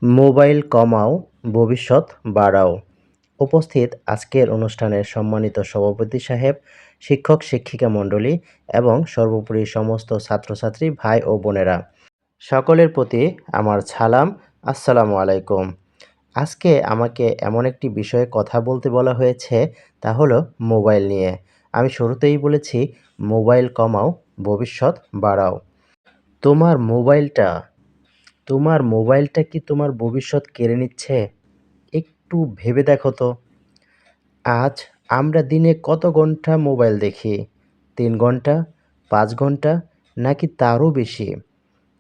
Mobile কমাও, ভবিষ্যৎ বাড়াও। উপস্থিত আজকের অনুষ্ঠানের সম্মানিত সভাপতি সাহেব, শিক্ষক-শিক্ষিকা মণ্ডলী এবং সর্বোপরি সমস্ত ছাত্রছাত্রী ভাই ও বোনেরা। সকলের প্রতি আমার সালাম, আসসালামু আলাইকুম। আজকে আমাকে এমন একটি বিষয়ে কথা বলতে বলা হয়েছে, তা হলো মোবাইল নিয়ে। আমি শুরুতেই বলেছি, মোবাইল কমাও, ভবিষ্যৎ বাড়াও। তোমার মোবাইলটা তোমার মোবাইলটা কি তোমার ভবিষ্যৎ কেড়ে নিচ্ছে? একটু ভেবে দেখো তো। আজ আমরা দিনে কত ঘন্টা মোবাইল দেখি? ৩ ঘন্টা, ৫ ঘন্টা নাকি তারও বেশি?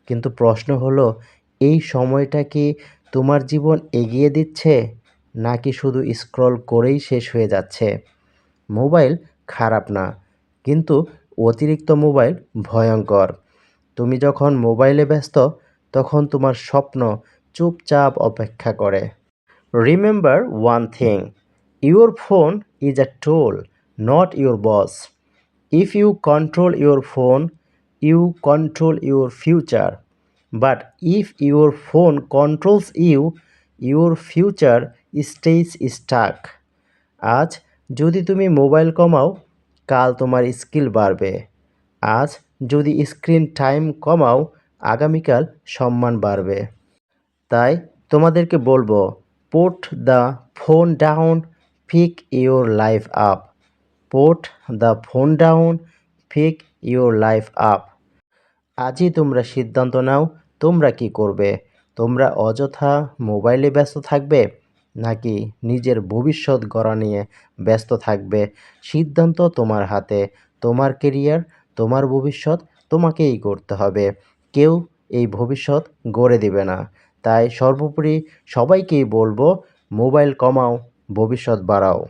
কিন্তু প্রশ্ন হলো, এই সময়টা কি তোমার জীবন এগিয়ে দিচ্ছে নাকি শুধু স্ক্রল করেই শেষ হয়ে যাচ্ছে? মোবাইল খারাপ না, কিন্তু অতিরিক্ত মোবাইল ভয়ঙ্কর। তুমি যখন মোবাইলে ব্যস্ত, তখন তোমার স্বপ্ন চুপচাপ অপেক্ষা করে। Remember one thing, your phone is a tool, not your boss. If you control your phone, you control your future. But if your phone controls you, your future stays stuck. আজ যদি তুমি মোবাইল কমাও, কাল তোমার skill বাড়বে। আজ যদি screen time কমাও, আগামীকাল সম্মান বাড়বে। তাই তোমাদেরকে বলবো, put the phone down, pick your life up. Put the phone down, pick your life up. আজই তোমরা সিদ্ধান্ত নাও, তোমরা কি করবে? তোমরা অযথা মোবাইলে ব্যস্ত থাকবে নাকি নিজের ভবিষ্যৎ গড়া নিয়ে ব্যস্ত থাকবে? সিদ্ধান্ত তোমার হাতে। তোমার কেরিয়ার, তোমার ভবিষ্যৎ তোমাকেই করতে হবে। কেউ এই ভবিষ্যৎ গড়ে দিবে না। তাই সর্বোপরি সবাইকেই বলবো, মোবাইল কমাও, ভবিষ্যৎ বাড়াও।